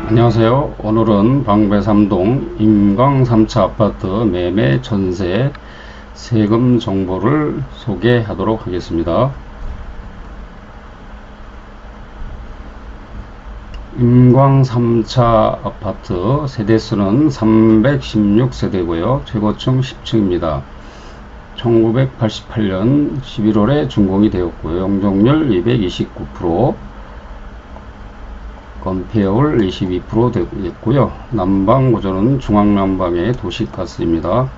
안녕하세요. 오늘은 방배삼동 임광 3차 아파트 매매 전세 세금 정보를 소개하도록 하겠습니다. 임광 3차 아파트 세대수는 316세대고요. 최고층 10층입니다. 1988년 11월에 준공이 되었고요. 용적률 229%, 건폐율 22% 되겠고요. 난방 구조는 중앙난방의 도시가스입니다.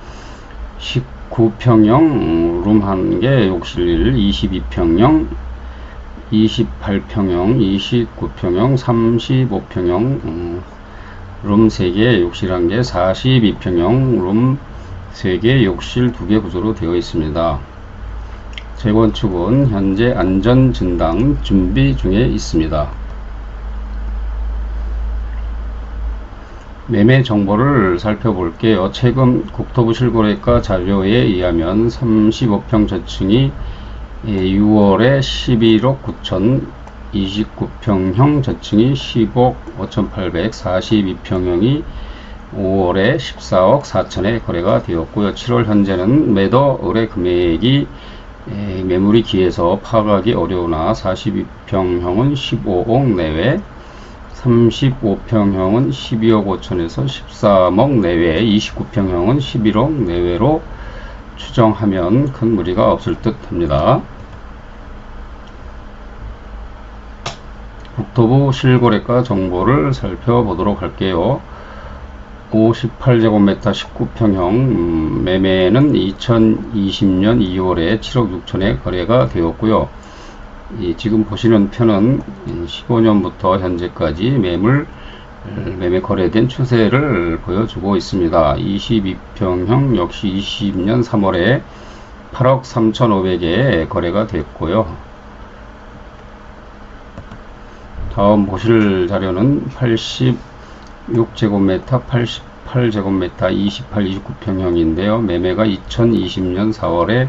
19평형 룸 1개, 욕실 1, 22평형, 28평형, 29평형, 35평형 룸 3개, 욕실 1개, 42평형 룸 3개, 욕실 2개 구조로 되어 있습니다. 재건축은 현재 안전진단 준비 중에 있습니다. 매매 정보를 살펴볼게요. 최근 국토부 실거래가 자료에 의하면 35평 저층이 6월에 11억 9천, 29평형 저층이 10억 5,800, 42평형이 5월에 14억 4천에 거래가 되었고요. 7월 현재는 매도 의뢰 금액이 매물이 귀해서 파악하기 어려우나 42평형은 15억 내외, 35평형은 12억 5천에서 13억 내외, 29평형은 11억 내외로 추정하면 큰 무리가 없을 듯 합니다. 국토부 실거래가 정보를 살펴보도록 할게요. 58제곱미터 19평형 매매는 2020년 2월에 7억 6천에 거래가 되었고요. 지금 보시는 편은 15년부터 현재까지 매매 거래된 추세를 보여주고 있습니다. 22평형 역시 20년 3월에 8억 3,500에 거래가 됐고요. 다음 보실 자료는 86제곱미터, 88제곱미터, 28, 29평형인데요. 매매가 2020년 4월에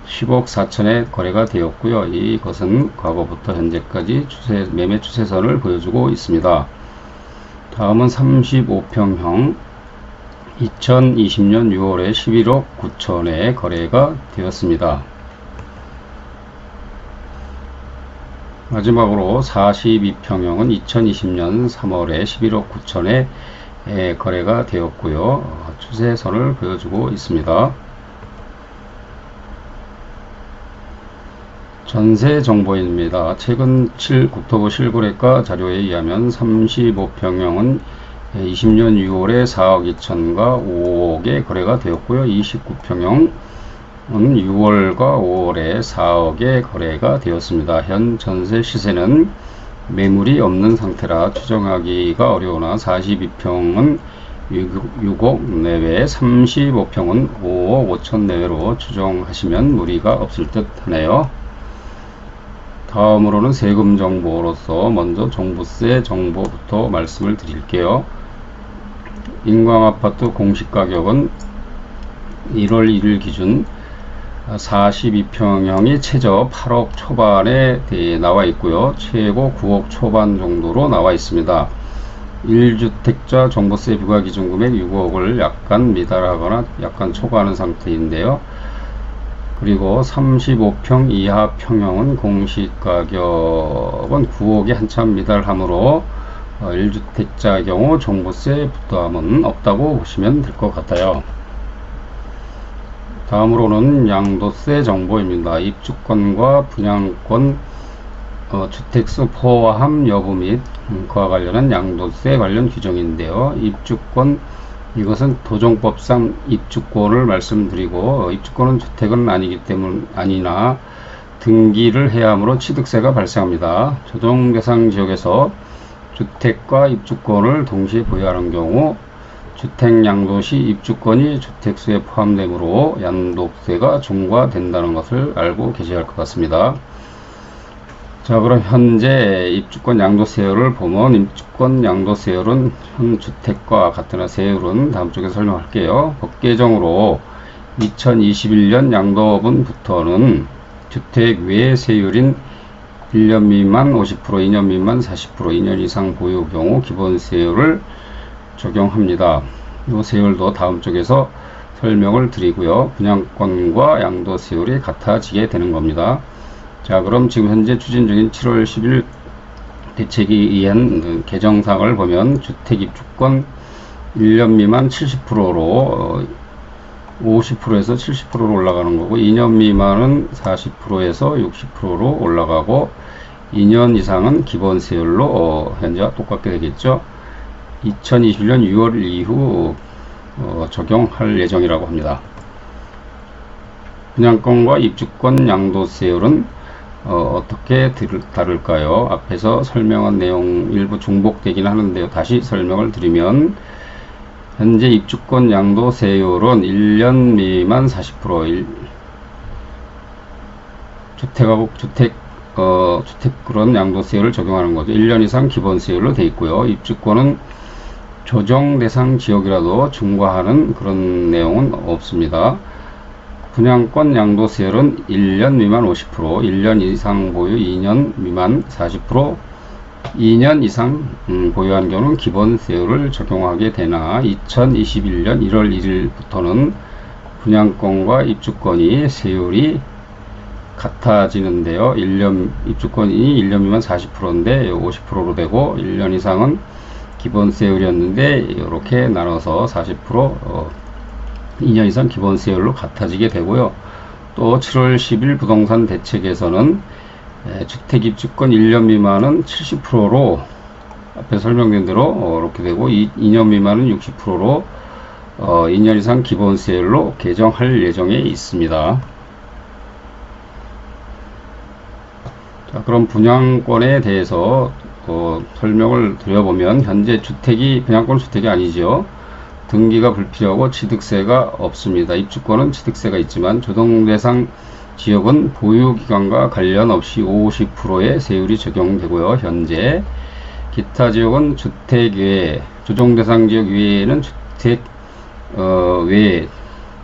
10억 4천에 거래가 되었고요. 이것은 과거부터 현재까지 매매 추세선을 보여주고 있습니다. 다음은 35평형 2020년 6월에 11억 9천에 거래가 되었습니다. 마지막으로 42평형은 2020년 3월에 11억 9천에 거래가 되었고요. 추세선을 보여주고 있습니다. 전세 정보입니다. 최근 국토부 실거래가 자료에 의하면 35평형은 20년 6월에 4억 2천과 5억에 거래가 되었고요. 29평형은 6월과 5월에 4억에 거래가 되었습니다. 현 전세 시세는 매물이 없는 상태라 추정하기가 어려우나 42평은 6억 내외, 35평은 5억 5천 내외로 추정하시면 무리가 없을 듯 하네요. 다음으로는 세금 정보로서 먼저 종부세 정보부터 말씀을 드릴게요. 인광아파트 공시가격은 1월 1일 기준 42평형이 최저 8억 초반에 나와 있고요. 최고 9억 초반 정도로 나와 있습니다. 1주택자 종부세 부과 기준 금액 6억을 약간 미달하거나 약간 초과하는 상태인데요. 그리고 35평 이하 평형은 공시가격은 9억에 한참 미달하므로 1주택자의 경우 종부세 부담은 없다고 보시면 될 것 같아요. 다음으로는 양도세 정보입니다. 입주권과 분양권 주택수 포함 여부 및 그와 관련한 양도세 관련 규정인데요. 입주권, 이것은 도정법상 입주권을 말씀드리고 입주권은 주택은 아니나 등기를 해야 하므로 취득세가 발생합니다. 조정 대상 지역에서 주택과 입주권을 동시에 보유하는 경우 주택 양도시 입주권이 주택수에 포함되므로 양도세가 중과된다는 것을 알고 계셔야 할 것 같습니다. 자, 그럼 현재 입주권 양도세율을 보면 입주권 양도세율은 현 주택과 같으나 세율은 다음 쪽에 설명할게요. 법 개정으로 2021년 양도분부터는 주택 외 세율인 1년 미만 50%, 2년 미만 40%, 2년 이상 보유 경우 기본세율을 적용합니다. 이 세율도 다음 쪽에서 설명을 드리고요. 분양권과 양도세율이 같아지게 되는 겁니다. 자, 그럼 지금 현재 추진 중인 7월 10일 대책에 의한 개정사항을 보면 주택입주권 1년 미만 70%로 50%에서 70%로 올라가는 거고, 2년 미만은 40%에서 60%로 올라가고, 2년 이상은 기본세율로 현재와 똑같게 되겠죠. 2021년 6월 이후 적용할 예정이라고 합니다. 분양권과 입주권 양도세율은 어떻게 다를까요? 앞에서 설명한 내용 일부 중복되긴 하는데요. 다시 설명을 드리면, 현재 입주권 양도세율은 1년 미만 40%, 주택 그런 양도세율을 적용하는 거죠. 1년 이상 기본세율로 되어 있고요. 입주권은 조정 대상 지역이라도 중과하는 그런 내용은 없습니다. 분양권 양도세율은 1년 미만 50%, 1년 이상 보유 2년 미만 40%, 2년 이상 보유한 경우는 기본세율을 적용하게 되나, 2021년 1월 1일부터는 분양권과 입주권이 세율이 같아지는데요. 입주권이 1년 미만 40%인데 50%로 되고, 1년 이상은 기본세율이었는데 이렇게 나눠서 40%, 2년 이상 기본세율로 같아지게 되고요. 또 7월 10일 부동산 대책에서는 주택입주권 1년 미만은 70%로 앞에 설명된 대로 이렇게 되고, 2년 미만은 60%로 2년 이상 기본세율로 개정할 예정에 있습니다. 자, 그럼 분양권에 대해서 설명을 드려보면, 현재 분양권 주택이 아니죠. 등기가 불필요하고 취득세가 없습니다. 입주권은 취득세가 있지만 조정대상 지역은 보유기간과 관련 없이 50%의 세율이 적용되고요. 현재 기타 지역은 주택 외에, 조정대상 지역 외에는 주택 외에,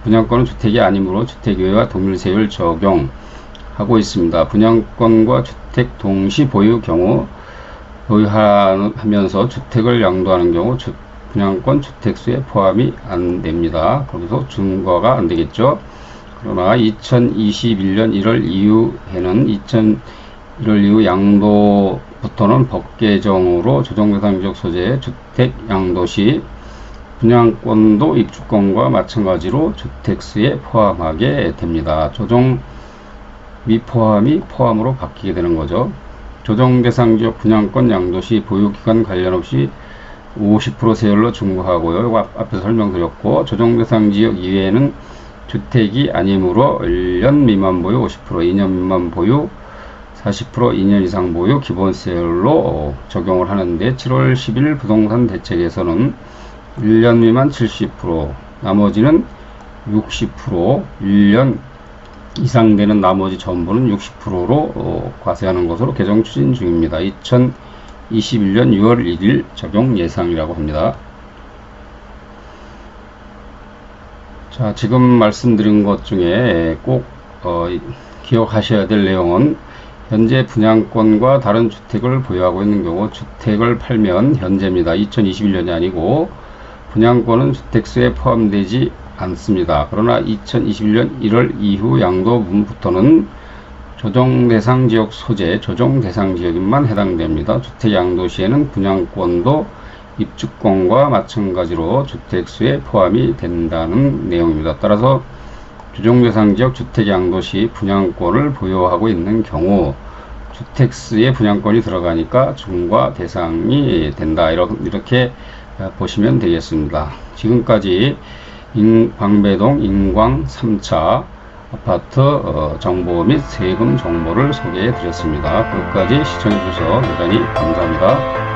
분양권은 주택이 아니므로 주택 외와 동일세율 적용하고 있습니다. 분양권과 주택 동시 보유 경우, 보유하면서 주택을 양도하는 경우 분양권 주택수에 포함이 안 됩니다. 그래서 중과가 안 되겠죠. 그러나 2021년 1월 이후에는 1월 이후 양도부터는 법 개정으로 조정대상 지역 소재의 주택 양도 시 분양권도 입주권과 마찬가지로 주택수에 포함하게 됩니다. 조정 미포함이 포함으로 바뀌게 되는 거죠. 조정대상 지역 분양권 양도 시 보유기간 관련 없이 50% 세율로 중과하고요. 이거 앞에서 설명드렸고, 조정대상 지역 이외에는 주택이 아니므로 1년 미만 보유 50%, 2년 미만 보유 40%, 2년 이상 보유 기본세율로 적용을 하는데, 7월 10일 부동산 대책에서는 1년 미만 70%, 나머지는 60%, 1년 이상 되는 나머지 전부는 60%로 과세하는 것으로 개정 추진 중입니다. 2021년 6월 1일 적용 예상이라고 합니다. 자, 지금 말씀드린 것 중에 꼭 기억하셔야 될 내용은, 현재 분양권과 다른 주택을 보유하고 있는 경우 주택을 팔면 현재입니다. 2021년이 아니고 분양권은 주택수에 포함되지 않습니다. 그러나 2021년 1월 이후 양도분부터는 조정대상 지역 소재, 조정대상 지역에만 해당됩니다. 주택 양도 시에는 분양권도 입주권과 마찬가지로 주택수에 포함이 된다는 내용입니다. 따라서 조정대상 지역 주택 양도 시 분양권을 보유하고 있는 경우 주택수에 분양권이 들어가니까 중과 대상이 된다. 이렇게 보시면 되겠습니다. 지금까지 광배동 인광 3차 아파트 정보 및 세금 정보를 소개해 드렸습니다. 끝까지 시청해 주셔서 대단히 감사합니다.